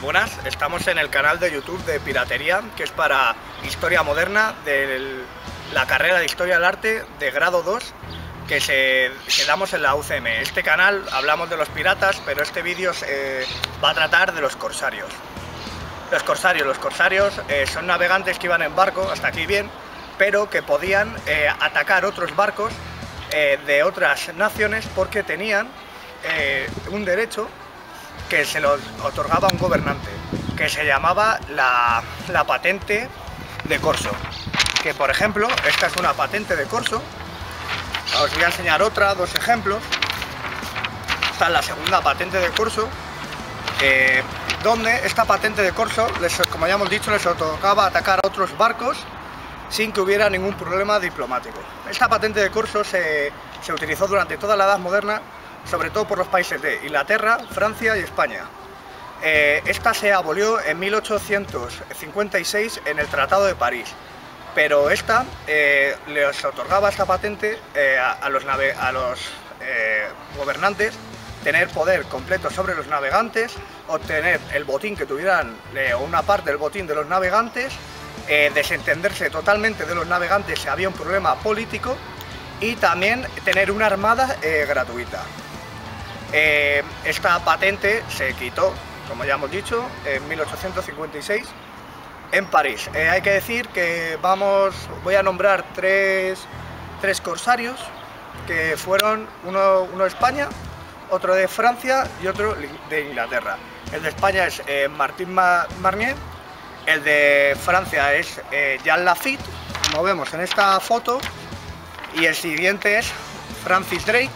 Buenas, estamos en el canal de YouTube de Piratería, que es para Historia Moderna de la carrera de Historia del Arte de grado 2 que damos en la UCM. Este canal hablamos de los piratas, pero este vídeo va a tratar de los corsarios. Los corsarios son navegantes que iban en barco, hasta aquí bien, pero que podían atacar otros barcos de otras naciones porque tenían un derecho que se lo otorgaba un gobernante, que se llamaba la patente de corso. Que por ejemplo, esta es una patente de corso. Os voy a enseñar dos ejemplos. Esta es la segunda patente de corso, donde esta patente de corso, como ya hemos dicho, les otorgaba atacar a otros barcos sin que hubiera ningún problema diplomático. Esta patente de corso se utilizó durante toda la Edad Moderna, sobre todo por los países de Inglaterra, Francia y España. Esta se abolió en 1856 en el Tratado de París, pero esta les otorgaba esta patente a los gobernantes, tener poder completo sobre los navegantes, obtener el botín que tuvieran, o una parte del botín de los navegantes, desentenderse totalmente de los navegantes si había un problema político, y también tener una armada gratuita. Esta patente se quitó, como ya hemos dicho, en 1856 en París. Hay que decir que voy a nombrar tres corsarios que fueron uno de España, otro de Francia y otro de Inglaterra. El de España es Martín Marnier, el de Francia es Jean Lafitte, como vemos en esta foto, y el siguiente es Francis Drake,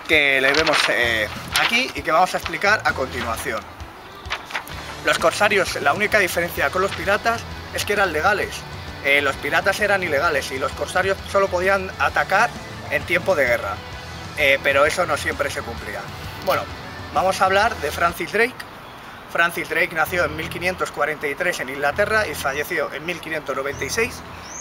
que le vemos aquí y que vamos a explicar a continuación. Los corsarios, la única diferencia con los piratas es que eran legales. Los piratas eran ilegales y los corsarios solo podían atacar en tiempo de guerra, pero eso no siempre se cumplía. Bueno, vamos a hablar de Francis Drake. Francis Drake nació en 1543 en Inglaterra y falleció en 1596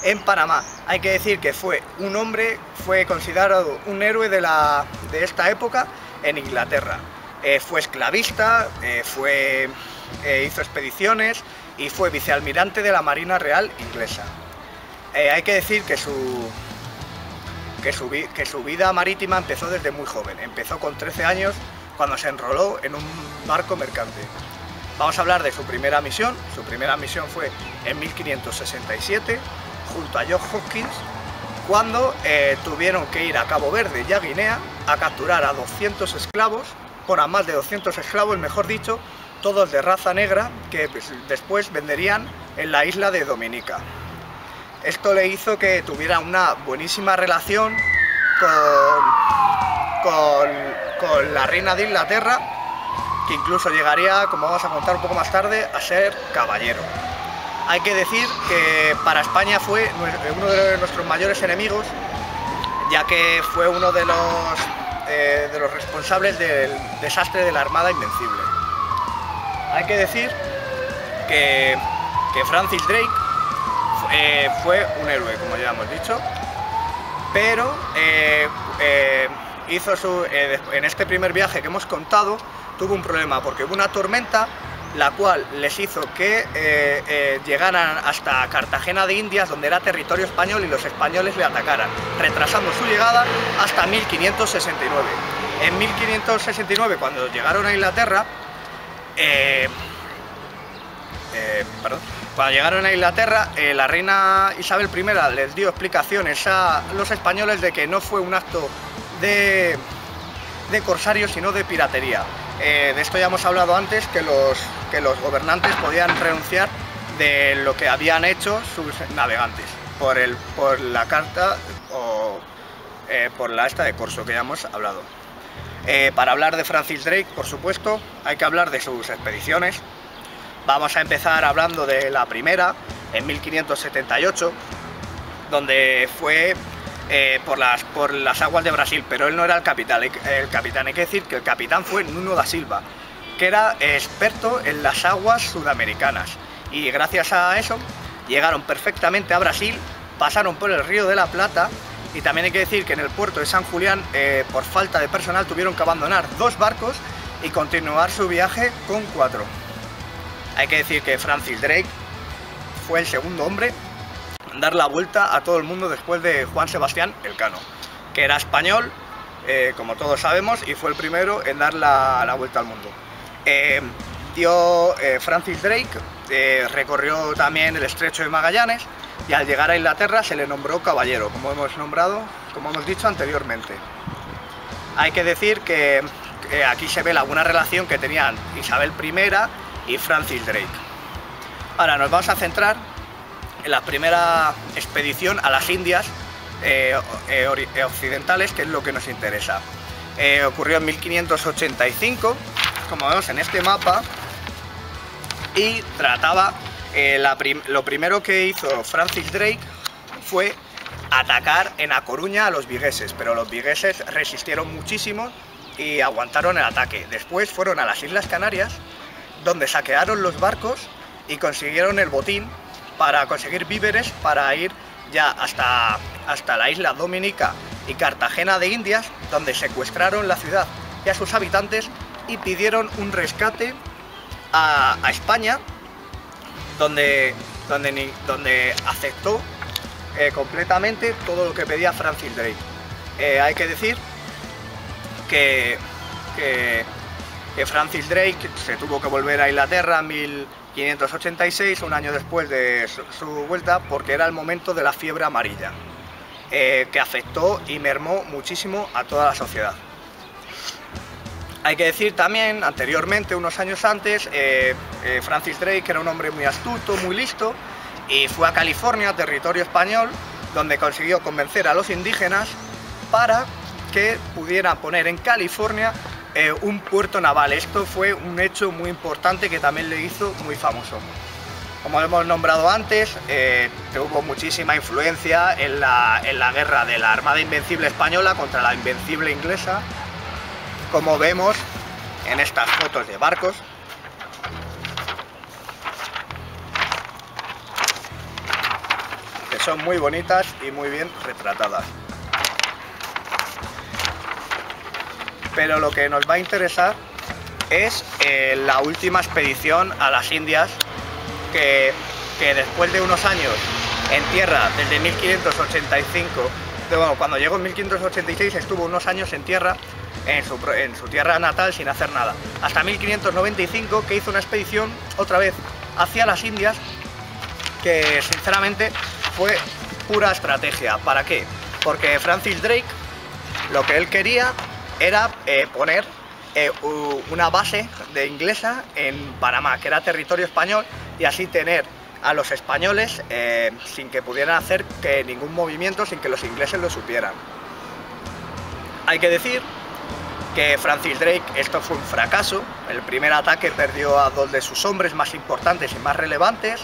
en Panamá. Hay que decir que fue un hombre, fue considerado un héroe de esta época en Inglaterra. Fue esclavista, hizo expediciones y fue vicealmirante de la Marina Real inglesa. Hay que decir que su vida marítima empezó desde muy joven. Empezó con 13 años cuando se enroló en un barco mercante. Vamos a hablar de su primera misión. Su primera misión fue en 1567 junto a John Hopkins, cuando tuvieron que ir a Cabo Verde y a Guinea a capturar a 200 esclavos, a más de 200 esclavos, mejor dicho, todos de raza negra, que después venderían en la isla de Dominica. Esto le hizo que tuviera una buenísima relación con la reina de Inglaterra, que incluso llegaría, como vamos a contar un poco más tarde, a ser caballero. Hay que decir que para España fue uno de nuestros mayores enemigos, ya que fue uno de los responsables del desastre de la Armada Invencible. Hay que decir que Francis Drake fue un héroe, como ya hemos dicho, pero en este primer viaje que hemos contado tuvo un problema porque hubo una tormenta, la cual les hizo que llegaran hasta Cartagena de Indias, donde era territorio español, y los españoles le atacaran, retrasando su llegada hasta 1569. En 1569, cuando llegaron a Inglaterra, la reina Isabel I les dio explicaciones a los españoles de que no fue un acto de corsario, sino de piratería. De esto ya hemos hablado antes, que los gobernantes podían renunciar de lo que habían hecho sus navegantes por la carta o por la esta de corso que ya hemos hablado. Para hablar de Francis Drake, por supuesto, hay que hablar de sus expediciones. Vamos a empezar hablando de la primera, en 1578, donde fue por las aguas de Brasil, pero él no era el capitán. Hay que decir que el capitán fue Nuno da Silva, que era experto en las aguas sudamericanas, y gracias a eso llegaron perfectamente a Brasil, pasaron por el Río de la Plata, y también hay que decir que en el puerto de San Julián, por falta de personal, tuvieron que abandonar 2 barcos y continuar su viaje con 4. Hay que decir que Francis Drake fue el segundo hombre en dar la vuelta a todo el mundo después de Juan Sebastián Elcano, que era español, como todos sabemos, y fue el primero en dar la vuelta al mundo. Francis Drake recorrió también el Estrecho de Magallanes y al llegar a Inglaterra se le nombró caballero, como hemos dicho anteriormente. Hay que decir que aquí se ve la buena relación que tenían Isabel I y Francis Drake. Ahora nos vamos a centrar en la primera expedición a las Indias occidentales, que es lo que nos interesa. Ocurrió en 1585, como vemos en este mapa, y trataba, lo primero que hizo Francis Drake fue atacar en A Coruña a los vigueses, pero los vigueses resistieron muchísimo y aguantaron el ataque. Después fueron a las Islas Canarias, donde saquearon los barcos y consiguieron el botín para conseguir víveres para ir ya hasta la isla Dominica y Cartagena de Indias, donde secuestraron la ciudad y a sus habitantes y pidieron un rescate a España, donde aceptó completamente todo lo que pedía Francis Drake. Hay que decir que Francis Drake se tuvo que volver a Inglaterra en 1586, un año después de su vuelta, porque era el momento de la fiebre amarilla, que afectó y mermó muchísimo a toda la sociedad. Hay que decir también, anteriormente, unos años antes, Francis Drake era un hombre muy astuto, muy listo, y fue a California, territorio español, donde consiguió convencer a los indígenas para que pudieran poner en California un puerto naval. Esto fue un hecho muy importante que también le hizo muy famoso. Como hemos nombrado antes, hubo muchísima influencia en la guerra de la Armada Invencible española contra la Invencible inglesa, como vemos en estas fotos de barcos. Que son muy bonitas y muy bien retratadas. Pero lo que nos va a interesar es la última expedición a las Indias, que después de unos años en tierra, desde 1585, cuando llegó en 1586 estuvo unos años en tierra, en su tierra natal, sin hacer nada, hasta 1595, que hizo una expedición otra vez hacia las Indias, que sinceramente fue pura estrategia. ¿Para qué? Porque Francis Drake lo que él quería era poner una base de inglesa en Panamá, que era territorio español, y así tener a los españoles sin que pudieran hacer ningún movimiento, sin que los ingleses lo supieran. Hay que decir que Francis Drake, esto fue un fracaso. El primer ataque perdió a 2 de sus hombres más importantes y más relevantes,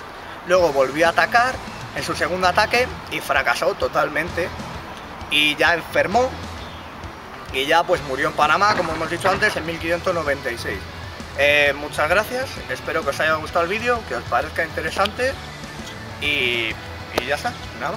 luego volvió a atacar en su segundo ataque y fracasó totalmente, y ya enfermó, y ya pues murió en Panamá, como hemos dicho antes, en 1596. Muchas gracias, espero que os haya gustado el vídeo, que os parezca interesante, y ya está, nada.